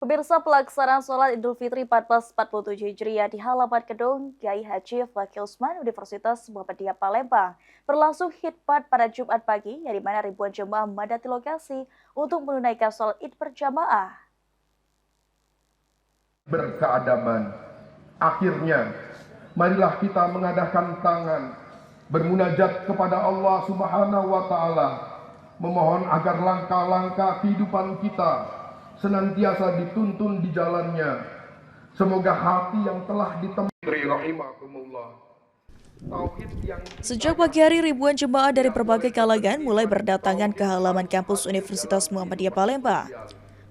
Pemirsa, pelaksanaan sholat Idul Fitri 1447 Hijriah di halaman gedung Kiai Haji Fakih Usman Universitas Muhammadiyah Palembang berlangsung khidmat pada Jumat pagi, yang dimana ribuan jemaah memadati lokasi untuk menunaikan sholat Id berjamaah. Berkeadaban. Akhirnya, marilah kita mengadakan tangan, bermunajat kepada Allah Subhanahu wa Ta'ala, memohon agar langkah-langkah kehidupan kita senantiasa dituntun di jalannya. Semoga hati yang telah ditemui rahimakumullah. Sejak pagi hari, ribuan jemaah dari berbagai kalangan mulai berdatangan ke halaman kampus Universitas Muhammadiyah Palembang.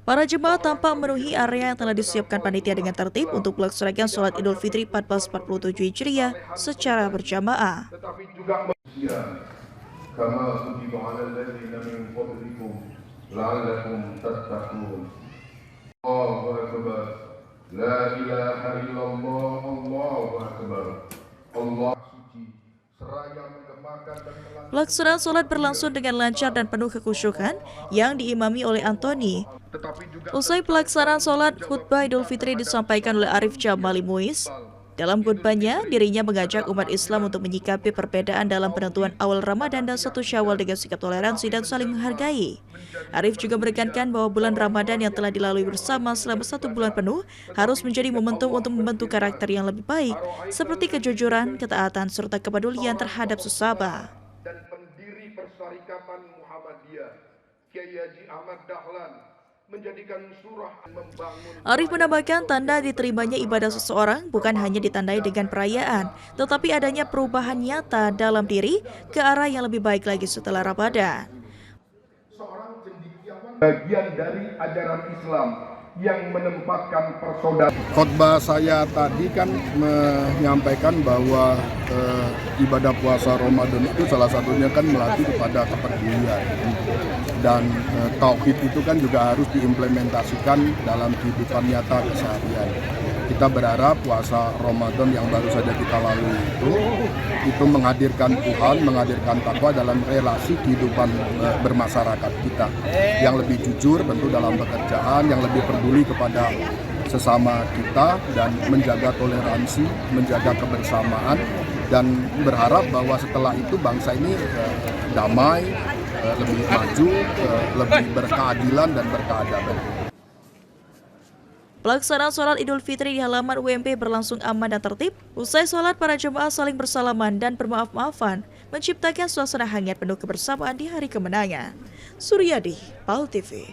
Para jemaah tampak memenuhi area yang telah disiapkan panitia dengan tertib untuk melaksanakan sholat Idul Fitri 1447 Hijriah secara berjamaah. Tetapi juga kama kutiba 'alal ladzina min qablikum la'allakum tattaqun. Allahu akbar. La ilaha illallah. Allahu akbar. Allah suci. Seraya menggemakan dan melanggar. Pelaksanaan sholat berlangsung dengan lancar dan penuh kekhusyukan yang diimami oleh Antoni. Usai pelaksanaan sholat, khutbah Idul Fitri disampaikan oleh Arif Jamali Muiz. Dalam khutbahnya, dirinya mengajak umat Islam untuk menyikapi perbedaan dalam penentuan awal Ramadan dan 1 Syawal dengan sikap toleransi dan saling menghargai. Arif juga menekankan bahwa bulan Ramadan yang telah dilalui bersama selama 1 bulan penuh harus menjadi momentum untuk membentuk karakter yang lebih baik, seperti kejujuran, ketaatan, serta kepedulian terhadap sesama. Dan pendiri Persyarikatan Muhammadiyah, Kiai Haji Ahmad Dahlan, menjadikan surah membangun. Arif menambahkan tanda diterimanya ibadah seseorang bukan hanya ditandai dengan perayaan, tetapi adanya perubahan nyata dalam diri ke arah yang lebih baik lagi setelah Ramadan. Seorang cendekiawan bagian dari ajaran Islam yang menempatkan persaudaraan. Khotbah saya tadi kan menyampaikan bahwa ibadah puasa Ramadan itu salah satunya kan melatih kepada kepedulian, dan tauhid itu kan juga harus diimplementasikan dalam kehidupan nyata keseharian. Kita berharap puasa Ramadan yang baru saja kita lalui itu menghadirkan Tuhan, menghadirkan takwa dalam relasi kehidupan bermasyarakat kita, yang lebih jujur tentu dalam pekerjaan, yang lebih peduli kepada sesama kita, dan menjaga toleransi, menjaga kebersamaan, dan berharap bahwa setelah itu bangsa ini damai, lebih maju, lebih berkeadilan dan berkeadaban. Pelaksanaan sholat Idul Fitri di halaman UMP berlangsung aman dan tertib. Usai sholat, para jemaah saling bersalaman dan bermaaf-maafan, menciptakan suasana hangat penuh kebersamaan di hari kemenangan. Suryadi, PAL TV.